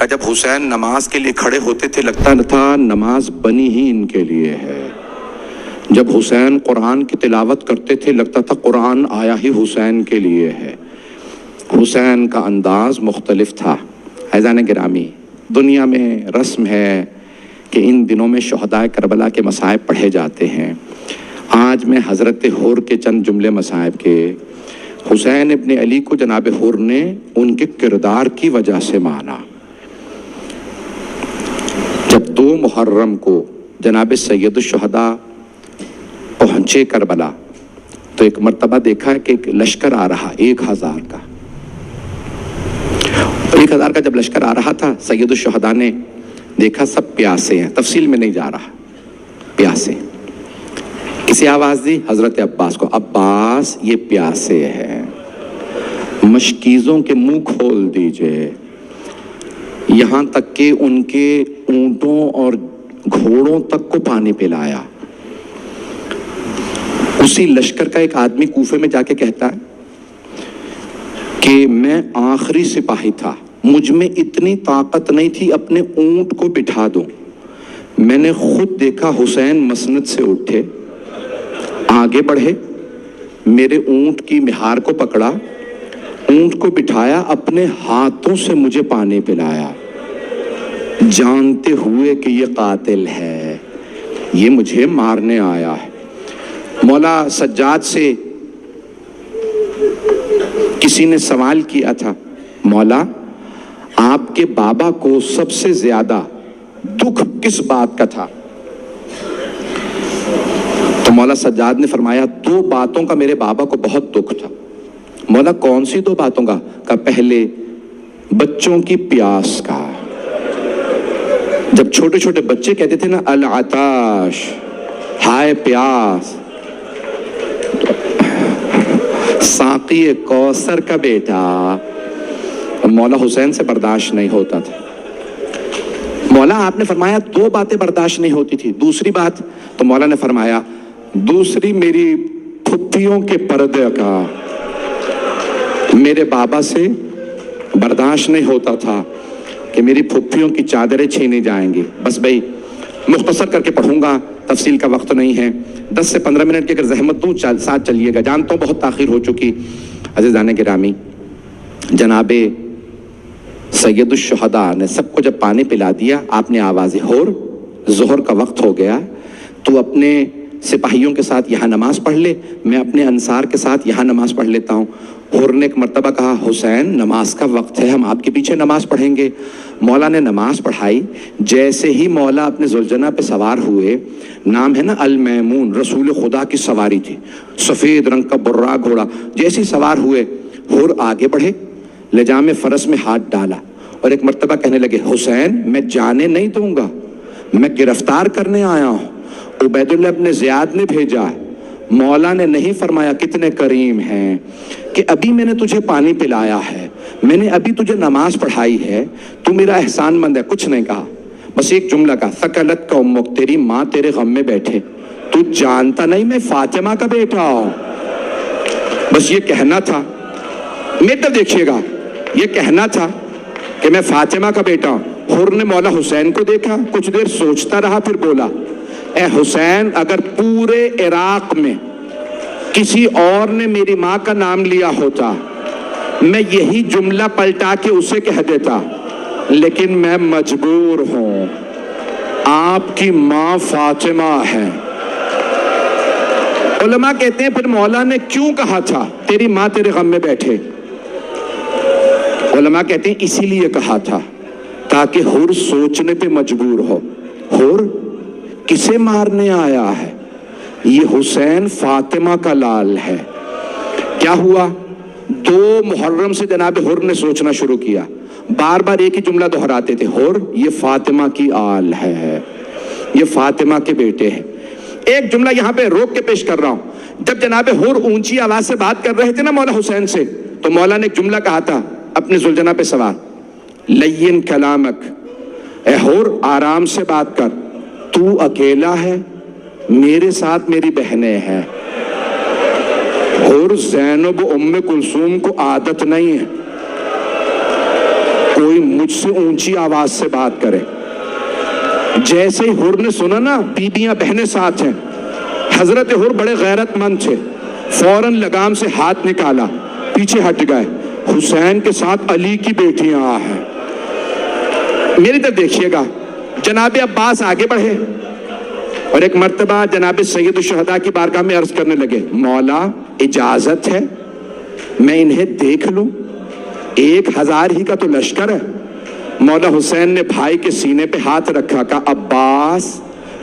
کہ جب حسین نماز کے لیے کھڑے ہوتے تھے لگتا تھا نماز بنی ہی ان کے لیے ہے. جب حسین قرآن کی تلاوت کرتے تھے لگتا تھا قرآن آیا ہی حسین کے لیے ہے. حسین کا انداز مختلف تھا. عزیزان گرامی، دنیا میں رسم ہے کہ ان دنوں میں شہدائے کربلا کے مصائب پڑھے جاتے ہیں. آج میں حضرت حر کے چند جملے مصائب کے. حسین ابن علی کو جناب حر نے ان کے کردار کی وجہ سے مانا. جب 2 محرم کو جناب سید الشہداء پہنچے کربلا تو ایک مرتبہ دیکھا کہ ایک لشکر آ رہا 1000 کا. 1000 کا جب لشکر آ رہا تھا سید الشہداء نے دیکھا سب پیاسے ہیں. تفصیل میں نہیں جا رہا، پیاسے. کسی آواز دی؟ حضرت عباس کو. عباس یہ پیاسے ہیں، مشکیزوں کے منہ کھول دیجئے. یہاں تک کہ ان کے اونٹوں اور گھوڑوں تک کو پانی پلایا. اسی لشکر کا ایک آدمی کوفے میں جا کے کہتا ہے کہ میں آخری سپاہی تھا، مجھ میں اتنی طاقت نہیں تھی اپنے اونٹ کو بٹھا دوں. میں نے خود دیکھا حسین مسند سے اٹھے، آگے بڑھے، میرے اونٹ کی مہار کو پکڑا، اونٹ کو بٹھایا، اپنے ہاتھوں سے مجھے پانی پلایا، جانتے ہوئے کہ یہ قاتل ہے، یہ مجھے مارنے آیا ہے. مولا سجاد سے کسی نے سوال کیا تھا، مولا آپ کے بابا کو سب سے زیادہ دکھ کس بات کا تھا؟ تو مولا سجاد نے فرمایا 2 باتوں کا میرے بابا کو بہت دکھ تھا. مولا کون سی 2 باتوں کا؟ کہ پہلے بچوں کی پیاس کا. جب چھوٹے چھوٹے بچے کہتے تھے نا العطاش، ہائے پیاس، ساقی کوثر کا بیٹا، مولا حسین سے برداشت نہیں ہوتا تھا. مولا آپ نے فرمایا 2 باتیں برداشت نہیں ہوتی تھی. دوسری بات تو مولا نے فرمایا دوسری میری پھپھیوں کے پردے کا. میرے بابا سے برداشت نہیں ہوتا تھا کہ میری پھپھیوں کی چادریں چھینی جائیں گی. بس بھائی مختصر کر کے پڑھوں گا، تفصیل کا وقت نہیں ہے. 10 سے 15 منٹ کی اگر زحمت دوں ساتھ چلیے گا. جانتا ہوں بہت تاخیر ہو چکی. عزیزان گرامی، جناب سید الشہداء نے سب کو جب پانی پلا دیا، آپ نے آواز حر، ظہر کا وقت ہو گیا، تو اپنے سپاہیوں کے ساتھ یہاں نماز پڑھ لے، میں اپنے انصار کے ساتھ یہاں نماز پڑھ لیتا ہوں. حر نے ایک مرتبہ کہا حسین نماز کا وقت ہے، ہم آپ کے پیچھے نماز پڑھیں گے. مولا نے نماز پڑھائی. جیسے ہی مولا اپنے ذوالجناح پہ سوار ہوئے، نام ہے نا المیمون، رسول خدا کی سواری تھی، سفید رنگ کا برا گھوڑا. جیسے ہی سوار ہوئے حر آگے بڑھے، لجام فرس میں ہاتھ ڈالا اور ایک مرتبہ کہنے لگے حسین میں جانے نہیں دوں گا، میں گرفتار کرنے آیا ہوں. عبید اللہ ابن زیاد نے بھیجا ہے. مولا نے نہیں فرمایا کتنے کریم ہیں کہ ابھی میں نے تجھے پانی پلایا ہے، میں نے ابھی تجھے نماز پڑھائی ہے، تو میرا احسان مند ہے. کچھ نہیں کہا، بس ایک جملہ کہا ثقلت کا امک، تیری ماں تیرے غم میں بیٹھے، تو جانتا نہیں میں فاطمہ کا بیٹا ہوں. بس یہ کہنا تھا، میرے طرف دیکھیے گا، یہ کہنا تھا کہ میں فاطمہ کا بیٹا ہوں. حر نے مولا حسین کو دیکھا، کچھ دیر سوچتا رہا، پھر بولا اے حسین اگر پورے عراق میں کسی اور نے میری ماں کا نام لیا ہوتا میں یہی جملہ پلٹا کے اسے کہہ دیتا، لیکن میں مجبور ہوں، آپ کی ماں فاطمہ ہے. علماء کہتے ہیں پھر مولا نے کیوں کہا تھا تیری ماں تیرے غم میں بیٹھے؟ علماء کہتے ہیں اسی لیے کہا تھا تاکہ حر سوچنے پہ مجبور ہو. حر کسے مارنے آیا ہے؟ یہ حسین فاطمہ کا لال ہے. کیا ہوا؟ 2 محرم سے جناب حر نے سوچنا شروع کیا. بار بار ایک ہی جملہ دہراتے تھے، حر یہ فاطمہ کی آل ہے، یہ فاطمہ کے بیٹے ہیں. ایک جملہ یہاں پہ روک کے پیش کر رہا ہوں. جب جناب حر اونچی آواز سے بات کر رہے تھے نا مولا حسین سے، تو مولا نے ایک جملہ کہا تھا اپنے ذوالجناح پہ سوار، لین کلامک، اے حر آرام سے بات کر، تو اکیلا ہے، میرے ساتھ میری بہنیں ہیں. حر زینب و ام کلثوم کو عادت نہیں ہے، کوئی مجھ سے اونچی آواز سے بات کرے۔ جیسے ہی حر نے سنا نا بیبیاں بہنیں ساتھ ہیں، حضرت حر بڑے غیرت مند تھے، فوراً لگام سے ہاتھ نکالا، پیچھے ہٹ گئے۔ حسین کے ساتھ علی کی بیٹیاں ہیں۔ میری طرف دیکھیے گا، جناب عباس آگے بڑھے اور ایک مرتبہ جناب سید الشہداء کی بارگاہ میں عرض کرنے لگے، مولا اجازت ہے میں انہیں دیکھ لوں؟ 1000 ہی کا تو لشکر ہے۔ مولا حسین نے بھائی کے سینے پہ ہاتھ رکھا، کہا عباس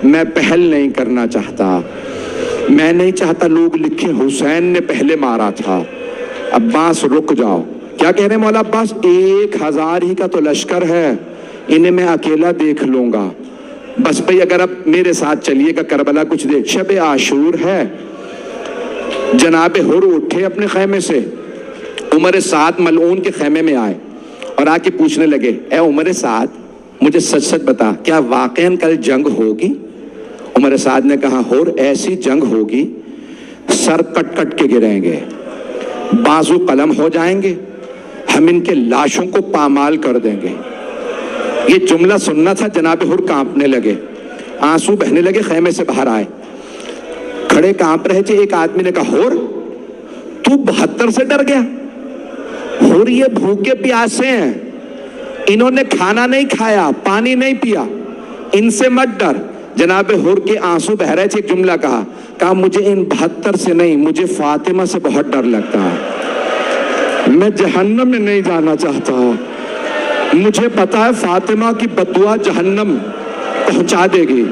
میں پہل نہیں کرنا چاہتا، میں نہیں چاہتا لوگ لکھیں حسین نے پہلے مارا تھا۔ عباس رک جاؤ۔ کیا کہہ رہے ہیں مولا عباس؟ 1000 ہی کا تو لشکر ہے، انہیں میں اکیلا دیکھ لوں گا۔ بس بھئی اگر اب میرے ساتھ چلیے گا کربلا کچھ دیر، شب عاشور ہے۔ جناب حر اٹھے اپنے خیمے سے، عمر سعد ملعون کے خیمے میں آئے اور آ کے پوچھنے لگے، اے عمر سعد مجھے سچ سچ بتا، کیا واقعاً کل جنگ ہوگی؟ عمر سعد نے کہا، حر ایسی جنگ ہوگی سر کٹ کٹ کے گریں گے، بازو قلم ہو جائیں گے، ہم ان کے لاشوں کو پامال کر دیں گے۔ یہ جملہ سننا تھا، جناب حر کانپنے لگے، آنسو بہنے لگے، خیمے سے باہر آئے، کھڑے کانپ رہے تھے۔ ایک آدمی نے کہا، حر تو 72 سے ڈر گیا؟ حر یہ بھوکے پیاسے ہیں، انہوں نے کھانا نہیں کھایا، پانی نہیں پیا، ان سے مت ڈر۔ جناب حر کے آنسو بہ رہے تھے، ایک جملہ کہا مجھے ان 72 سے نہیں، مجھے فاطمہ سے بہت ڈر لگتا ہے، میں جہنم میں نہیں جانا چاہتا، مجھے پتا ہے فاطمہ کی بددعا جہنم پہنچا دے گی۔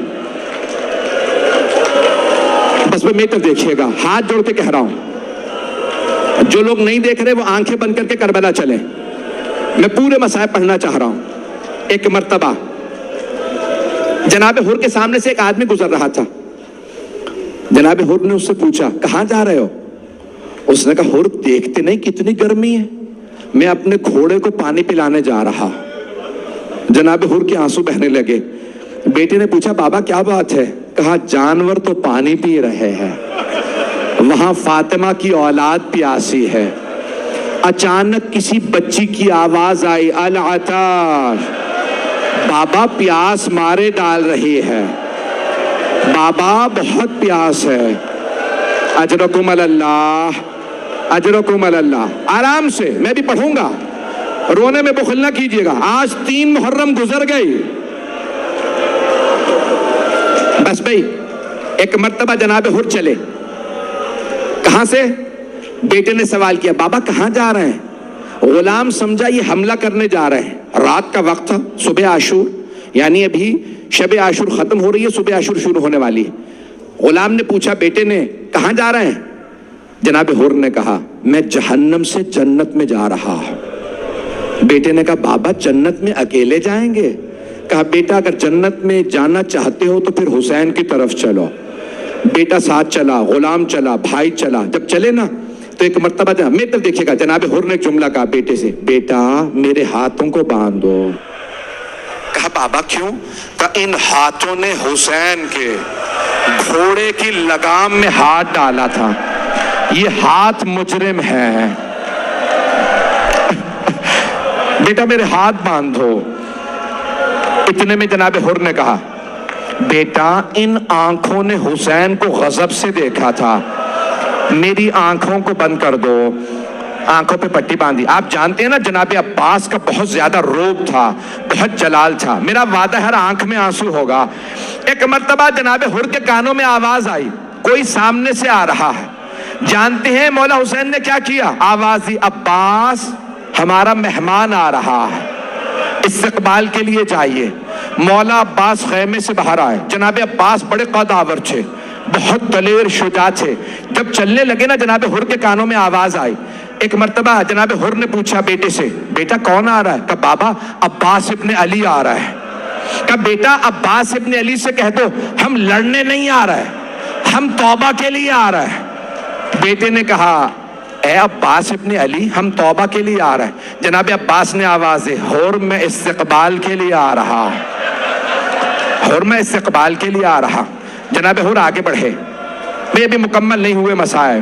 بس میں طرف دیکھیے گا، ہاتھ جوڑ کے کہہ رہا ہوں، جو لوگ نہیں دیکھ رہے وہ آنکھیں بند کر کے کربلا چلیں، میں پورے مسائل پڑھنا چاہ رہا ہوں۔ ایک مرتبہ جناب حر کے سامنے سے ایک آدمی گزر رہا تھا، جناب حر نے اس سے پوچھا، کہاں جا رہے ہو؟ اس نے کہا، حر دیکھتے نہیں کتنی گرمی ہے، میں اپنے گھوڑے کو پانی پلانے جا رہا۔ جناب حر کے آنسو بہنے لگے۔ بیٹے نے پوچھا، بابا کیا بات ہے؟ کہا، جانور تو پانی پی رہے ہیں، وہاں فاطمہ کی اولاد پیاسی ہے۔ اچانک کسی بچی کی آواز آئی، العطاش، بابا پیاس مارے ڈال رہی ہے، بابا بہت پیاس ہے۔ اجرکم اللہ، اجرکم اللہ۔ آرام سے، میں بھی پڑھوں گا، رونے میں بخل نہ کیجیے گا۔ آج 3 محرم گزر گئی۔ بس بھئی ایک مرتبہ جناب حر چلے، کہاں سے؟ بیٹے نے سوال کیا، بابا کہاں جا رہے ہیں؟ غلام سمجھا یہ حملہ کرنے جا رہے ہیں، رات کا وقت تھا، صبح عاشور، یعنی ابھی شب عاشور ختم ہو رہی ہے، صبح عاشور شروع ہونے والی ہے۔ غلام نے پوچھا بیٹے نے، کہاں جا رہے ہیں؟ جناب حر نے کہا، میں جہنم سے جنت میں جا رہا ہوں۔ بیٹے نے کہا، بابا جنت میں اکیلے جائیں گے؟ کہا، بیٹا اگر جنت میں جانا چاہتے ہو تو پھر حسین کی طرف چلو۔ بیٹا ساتھ چلا، غلام چلا، بھائی چلا۔ جب چلے نا تو ایک مرتبہ میں تب دیکھیے گا، جناب حر نے ایک جملہ کہا بیٹے سے، بیٹا میرے ہاتھوں کو باندھ دو۔ کہا، بابا کیوں؟ کہا، ان ہاتھوں نے حسین کے گھوڑے کی لگام میں ہاتھ ڈالا تھا، یہ ہاتھ مجرم ہے، بیٹا میرے ہاتھ باندھو۔ اتنے میں جناب حر نے کہا، بیٹا ان آنکھوں نے حسین کو غضب سے دیکھا تھا، میری آنکھوں کو بند کر دو۔ آنکھوں پہ پٹی باندھی۔ آپ جانتے ہیں نا جناب عباس کا بہت زیادہ روب تھا، بہت جلال تھا، میرا وعدہ ہر آنکھ میں آنسو ہوگا۔ ایک مرتبہ جناب حر کے کانوں میں آواز آئی، کوئی سامنے سے آ رہا ہے۔ جانتے ہیں مولا حسین نے کیا کیا؟ آواز دی، عباس ہمارا مہمان آ رہا ہے، استقبال کے لیے جائیے۔ مولا عباس خیمے سے باہر آئے۔ جناب عباس بڑے قد آور تھے، بہت دلیر شجاع تھے۔ جب چلنے لگے نا جناب حر کے کانوں میں آواز آئی۔ ایک مرتبہ جناب حر نے پوچھا بیٹے سے، بیٹا کون آ رہا ہے؟ کہا، بابا عباس ابن علی آ رہا ہے۔ کہا، بیٹا عباس ابن علی سے کہہ دو ہم لڑنے نہیں آ رہے، ہم توبہ کے لیے آ رہے ہیں۔ بیٹے نے کہا، اے عباس ابن علی ہم توبہ کے لیے آ رہے ہیں۔ جناب عباس نے آواز دی، حر میں استقبال کے لیے آ رہا، حر میں استقبال کے لیے آ رہا۔ جناب حر آگے بڑھے، میں ابھی مکمل نہیں ہوئے مسائل۔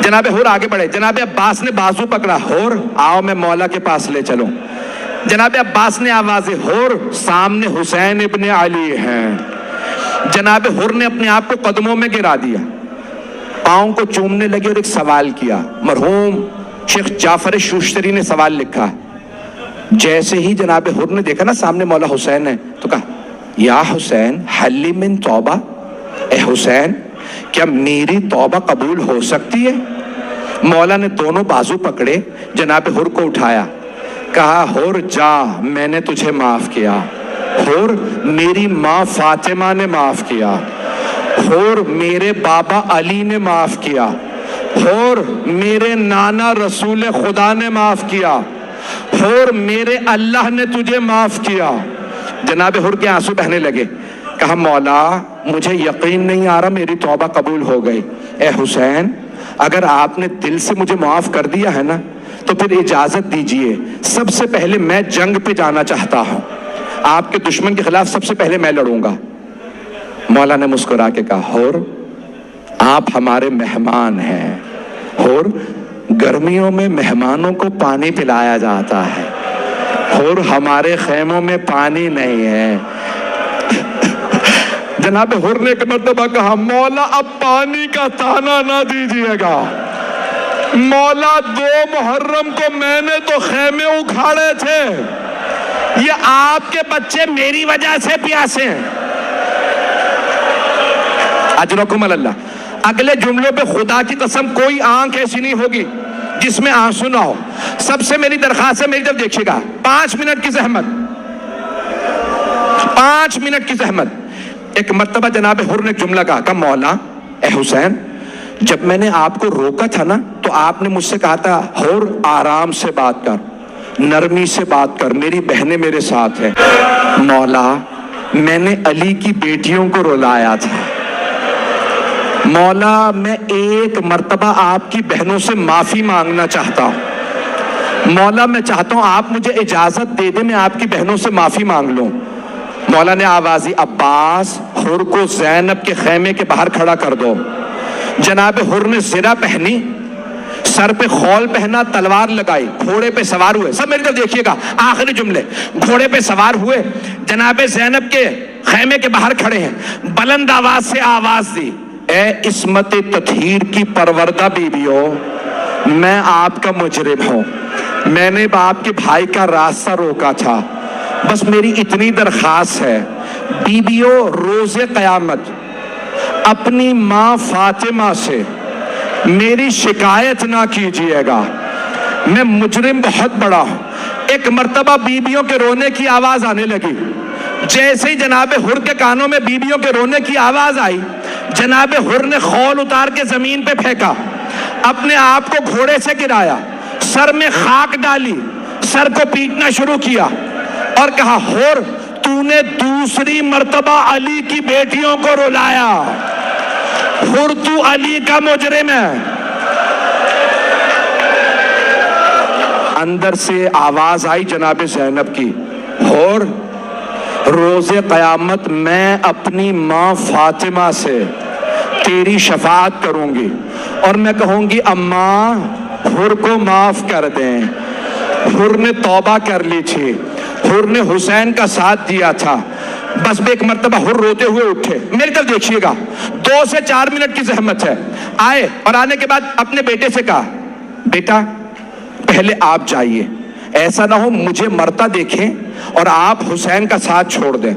جناب حر آگے بڑھے، جناب عباس نے بازو پکڑا، حر آؤ میں مولا کے پاس لے چلوں۔ جناب عباس نے آواز حر سامنے حسین ابن علی ہیں. جناب حر نے اپنے آپ کو قدموں میں گرا دیا, پاؤں کو چومنے لگے اور ایک سوال کیا. مرحوم شیخ جعفر شوشتری نے سوال لکھا. جیسے ہی جناب حر نے دیکھا نا سامنے مولا حسین ہے تو کہا یا حسین حلی من توبہ, اے حسین کیا میری توبہ قبول ہو سکتی ہے؟ مولا نے دونوں بازو پکڑے, جناب حر کو اٹھایا, کہا حر جا میں نے تجھے معاف کیا. حر میری ماں فاطمہ نے معاف کیا. حر میرے بابا علی نے معاف کیا. حر میرے نانا رسول خدا نے معاف کیا. حر میرے اللہ نے تجھے معاف کیا. جناب حر کے آنسو بہنے لگے. کہا مولا مجھے یقین نہیں آ رہا میری توبہ قبول ہو گئی. اے حسین اگر آپ نے دل سے مجھے معاف کر دیا ہے نا تو پھر اجازت دیجئے, سب سے پہلے میں جنگ پہ جانا چاہتا ہوں, آپ کے دشمن کے خلاف سب سے پہلے میں لڑوں گا. مولا نے مسکرا کے کہا حر آپ ہمارے مہمان ہیں. حر گرمیوں میں مہمانوں کو پانی پلایا جاتا ہے, حر ہمارے خیموں میں پانی نہیں ہے. جناب حر نے ایک مرتبہ کہا مولا اب پانی کا تانا نہ دیجیے گا. مولا 2 محرم کو میں نے تو خیمے اکھاڑے تھے, یہ آپ کے بچے میری وجہ سے پیاسے ہیں. اجرکم اللہ. اگلے جملوں پہ خدا کی قسم کوئی آنکھ ایسی نہیں ہوگی جس میں آنسو نہ ہو. سب سے میری درخواست ہے, میری طرف دیکھیے گا, 5 منٹ کی زحمت, 5 منٹ کی زحمت. ایک مرتبہ جناب حر نے جملہ کہا مولا اے حسین جب میں نے آپ کو روکا تھا نا تو آپ نے مجھ سے کہا تھا حر آرام سے بات کر, نرمی سے بات کر, میری بہنیں میرے ساتھ ہیں. مولا میں نے علی کی بیٹیوں کو رلایا تھا. مولا میں ایک مرتبہ آپ کی بہنوں سے معافی مانگنا چاہتا ہوں. مولا میں چاہتا ہوں آپ مجھے اجازت دے دیں میں آپ کی بہنوں سے معافی مانگ لوں. مولا نے آوازی عباس حر کو زینب کے خیمے کے باہر کھڑا کر دو. جناب حر نے زرہ پہنی, سر پہ خول پہنا, تلوار لگائی, گھوڑے پہ سوار ہوئے. سب میری طرف دیکھیے گا, آخری جملے. گھوڑے پہ سوار ہوئے, جناب زینب کے خیمے کے باہر کھڑے ہیں. بلند آواز سے آواز دی اے عصمت تطہیر کی پروردہ بیویوں, میں آپ کا مجرم ہوں, میں نے آپ کے بھائی کا راستہ روکا تھا, بس میری اتنی درخواست ہے بیویوں روز قیامت اپنی ماں فاطمہ سے میری شکایت نہ کیجیے گا, میں مجرم بہت بڑا ہوں. ایک مرتبہ بیویوں کے رونے کی آواز آنے لگی. جیسے ہی جناب حر کے کانوں میں بیویوں کے رونے کی آواز آئی, جناب حر نے خول اتار کے زمین پہ پھینکا, اپنے آپ کو گھوڑے سے گرایا, سر میں خاک ڈالی, سر کو پیٹنا شروع کیا اور کہا حر تو نے دوسری مرتبہ علی کی بیٹیوں کو رلایا, حر تو علی کا مجرم ہے. اندر سے آواز آئی جناب زینب کی, حر روز قیامت میں اپنی ماں فاطمہ سے تیری شفاعت کروں گی اور میں کہوں گی اماں حر کو معاف کر دیں. حر نے توبہ کر لی تھی, حر نے حسین کا ساتھ دیا تھا. بس ایک مرتبہ حر روتے ہوئے اٹھے. میری طرف دیکھیے گا, 2 سے 4 منٹ کی زحمت ہے. آئے اور آنے کے بعد اپنے بیٹے سے کہا بیٹا پہلے آپ جائیے, ایسا نہ ہو مجھے مرتا دیکھیں اور آپ حسین کا ساتھ چھوڑ دیں.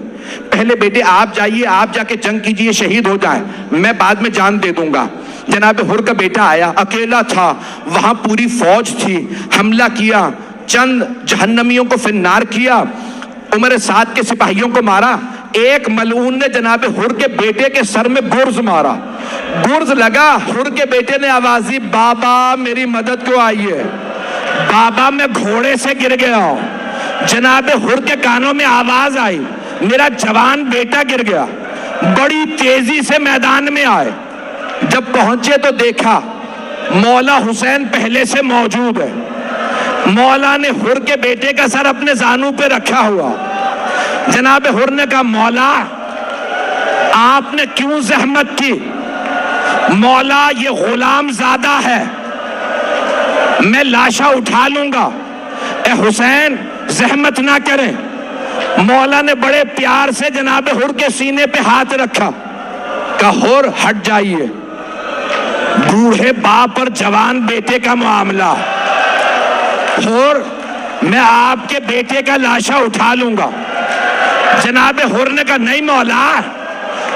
پہلے بیٹے آپ جائیے, آپ جا کے جنگ کیجئے, شہید ہو جائیں, میں بعد میں جان دے دوں گا. جناب حر کا بیٹا آیا, اکیلا تھا, وہاں پوری فوج تھی, حملہ کیا, چند جہنمیوں کو فنار کیا, عمر سعد کے سپاہیوں کو مارا. ایک ملعون نے جناب حر کے بیٹے کے سر میں گرز مارا, گرز لگا. حر کے بیٹے نے آواز دی بابا میری مدد کو آئیے, بابا میں گھوڑے سے گر گیا ہوں. جناب حر کے کانوں میں آواز آئی میرا جوان بیٹا گر گیا. بڑی تیزی سے میدان میں آئے, جب پہنچے تو دیکھا مولا حسین پہلے سے موجود ہے. مولا نے حر کے بیٹے کا سر اپنے زانوں پہ رکھا ہوا. جناب حر نے کہا مولا آپ نے کیوں زحمت کی؟ مولا یہ غلام زادہ ہے, میں لاشا اٹھا لوں گا. اے حسین زحمت نہ کریں. مولا نے بڑے پیار سے جناب حر کے سینے پہ ہاتھ رکھا، کہا حر ہٹ جائیے، بوڑھے باپ اور جوان بیٹے کا معاملہ. حر میں آپ کے بیٹے کا لاشا اٹھا لوں گا. جناب حر نے کہا نہیں مولا،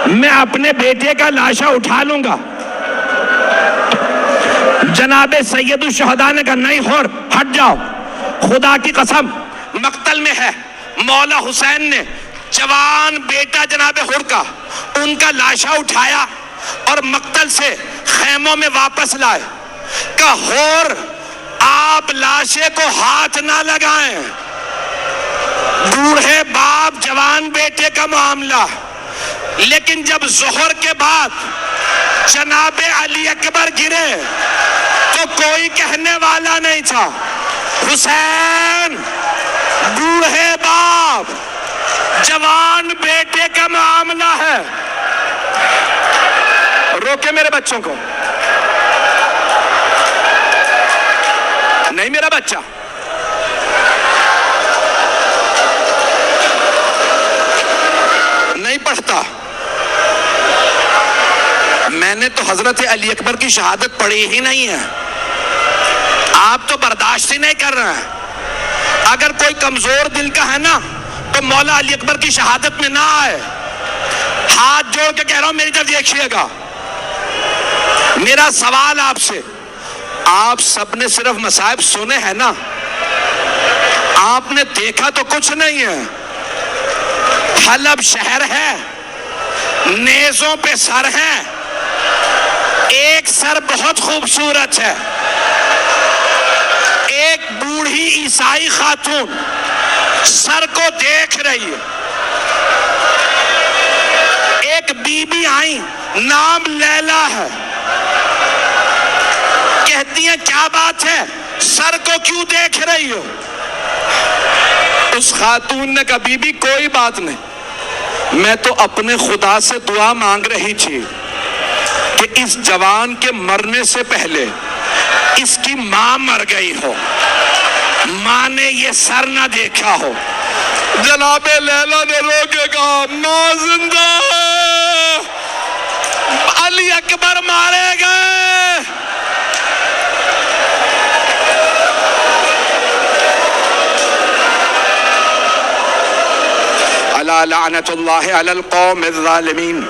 میں اپنے بیٹے کا لاشا اٹھا لوں گا. جناب سید الشہداء نے کہا نہیں حر ہٹ جاؤ، خدا کی قسم مقتل میں ہے. مولا حسین نے جوان بیٹا جناب حر کا ان کا لاشا اٹھایا اور مقتل سے خیموں میں واپس لائے. کہا حر آپ لاشے کو ہاتھ نہ لگائیں، بوڑھے باپ جوان بیٹے کا معاملہ. لیکن جب ظہر کے بعد جناب علی اکبر گرے تو کوئی کہنے والا نہیں تھا حسین بوڑھے باپ جوان بیٹے کا معاملہ ہے. روکے میرے بچوں کو، نہیں میرا بچہ. نہیں پڑھتا. میں نے تو حضرت علی اکبر کی شہادت پڑھی ہی نہیں ہے. آپ تو برداشت ہی نہیں کر رہے ہیں. اگر کوئی کمزور دل کا ہے نا تو مولا علی اکبر کی شہادت میں نہ آئے. ہاتھ جوڑ کے کہہ رہا ہوں میری طرف دیکھیے گا. میرا سوال آپ سے، آپ سب نے صرف مصائب سنے ہیں نا، آپ نے دیکھا تو کچھ نہیں ہے. حلب شہر ہے، نیزوں پہ سر ہیں، ایک سر بہت خوبصورت ہے. ایک بوڑھی عیسائی خاتون سر کو دیکھ رہی ہے. ایک بی بی آئی، نام لیلا ہے، کہتی ہیں کیا بات ہے سر کو کیوں دیکھ رہی ہو؟ اس خاتون نے کہا بی بی کوئی بات نہیں، میں تو اپنے خدا سے دعا مانگ رہی تھی کہ اس جوان کے مرنے سے پہلے اس کی ماں مر گئی ہو، ماں نے یہ سر نہ دیکھا ہو. جناب لیلا نے رو کے کہا ماں زندہ ہے، علی اکبر مارے گئے. الا لعنت اللہ علی القوم الظالمین.